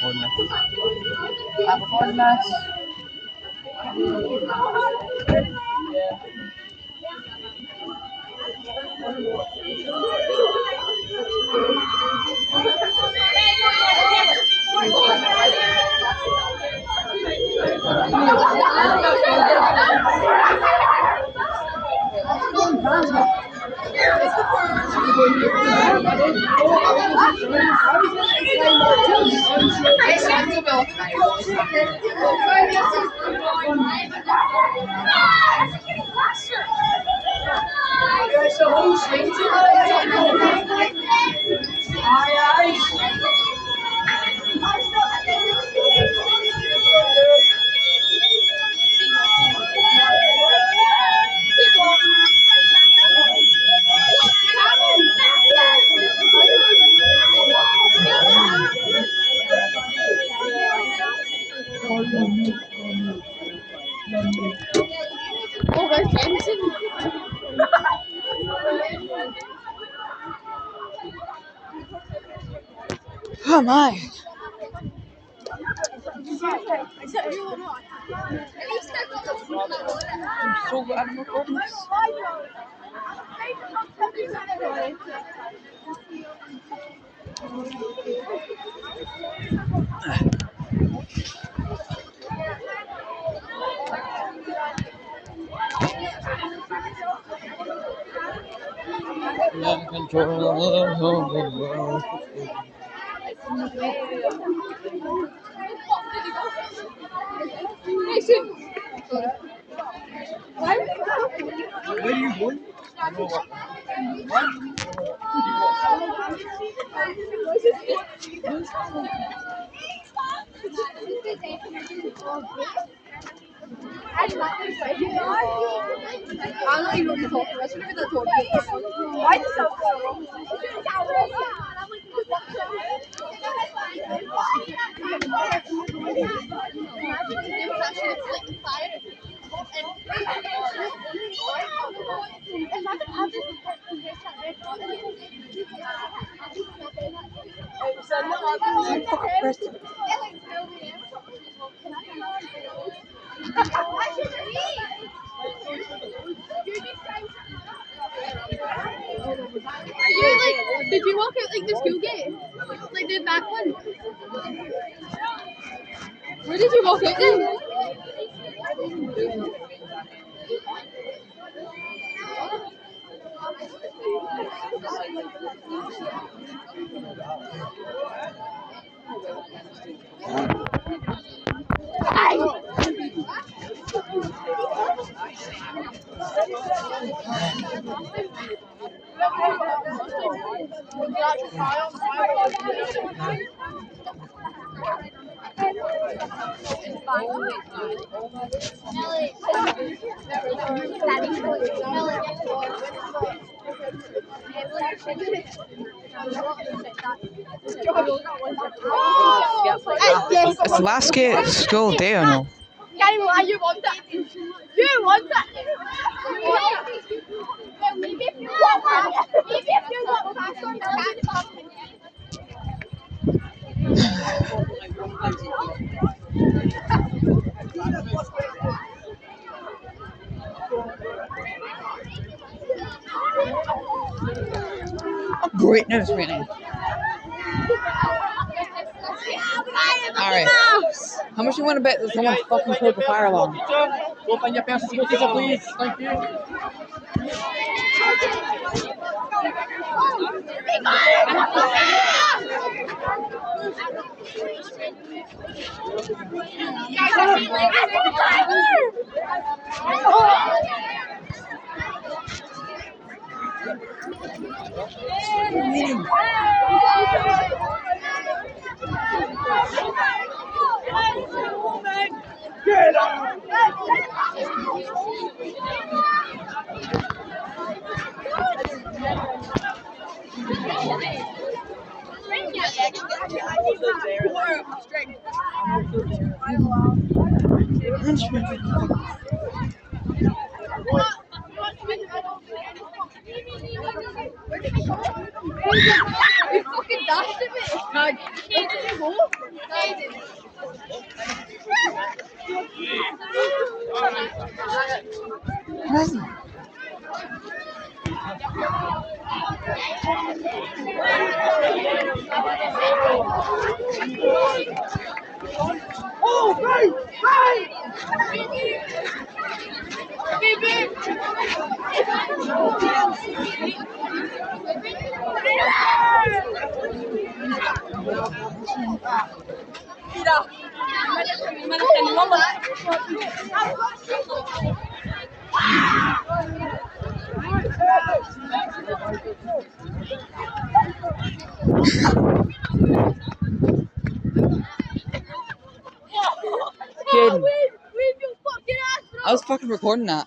Performance. Oh my. I'm so glad I'm recording this. Where are you going? I'm not even talking. I should have been talking. Why is it so Did you walk out like the school gate? Like the back one? Where did you walk out then? It's the last school day or no? You want that? You want that? Maybe if you walk past on the Oh, great news, really. Alright. How much do you want to bet that someone fucking killed the fire alarm? Open your pants, please. Thank you. Get out! You fucking dashed it, mate. Where is he? Kid. I was fucking recording that.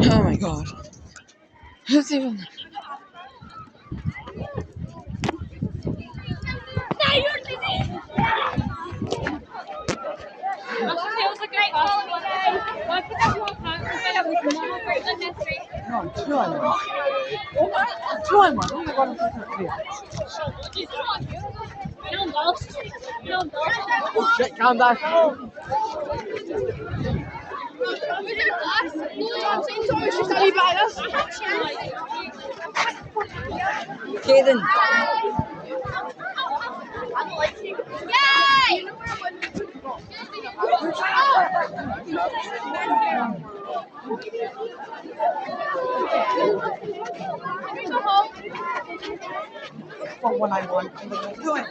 Oh my god. Who's even... No, 2-1. 2-1. Oh my god, I'm fucking clear. Oh shit, calm down. Jaden. For what I want, I'm gonna do it.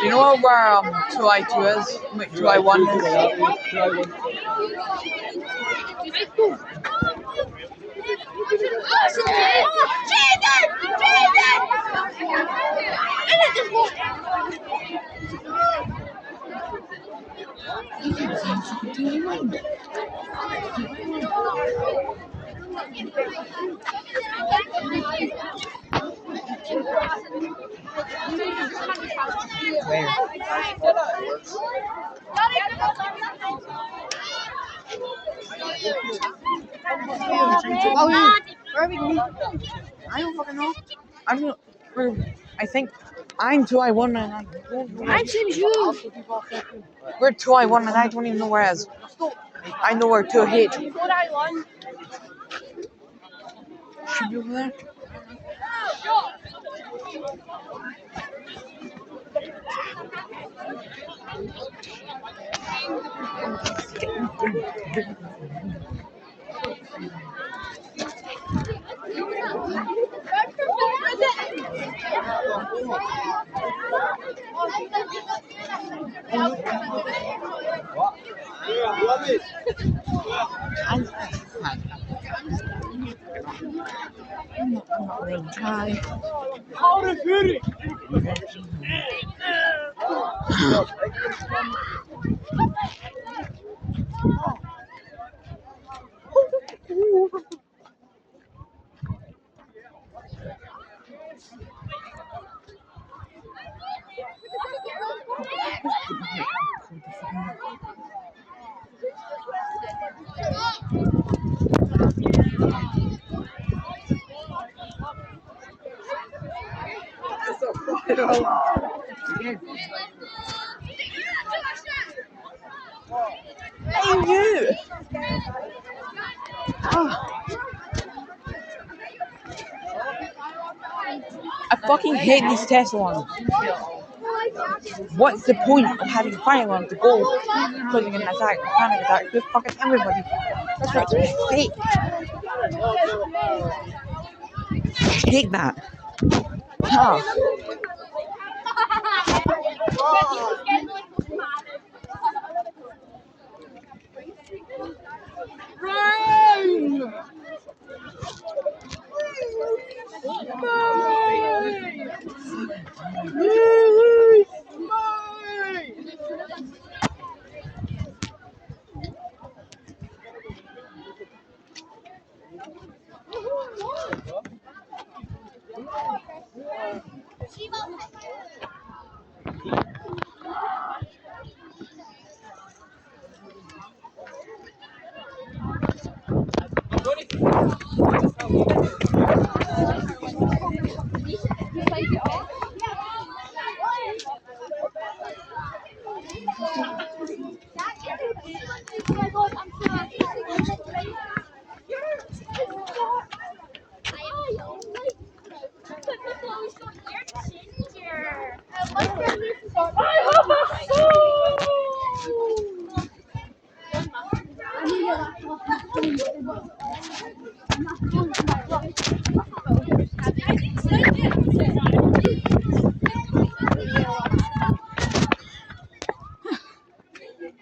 You know what where 2I2 is? Wait, 2I1 is? Oh, yeah. Where are we going? I don't fucking know. I think I'm 2I1 and I don't know. I'm Team June. We're 2I1 and I don't even know where it is. I know where 2H. Should be over there. I'm not really trying. Hey, you! I fucking hate these test ones. What's the point of having a fire alarm to go causing an attack, a panic attack with fucking everybody? That's right, it's fake. I hate that.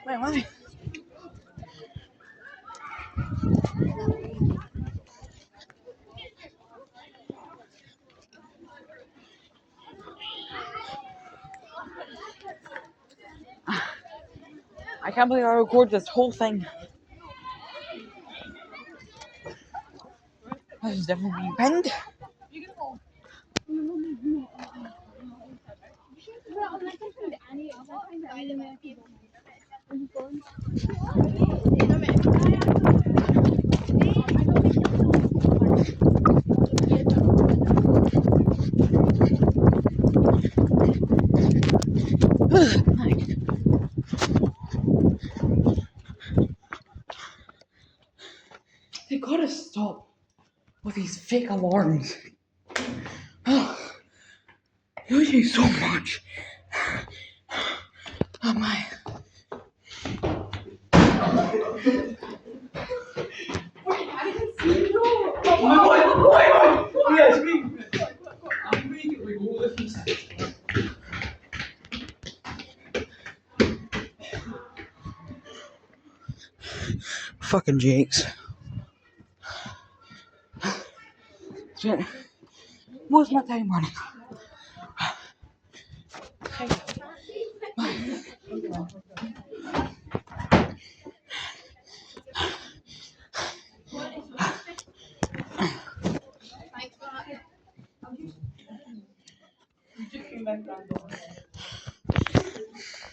Wait, why? I can't believe I recorded this whole thing. This is definitely being pinned. They gotta stop with these fake alarms. You're using so much. Oh my. Fucking Jakes. Shit. What's my time running? Thanks for that.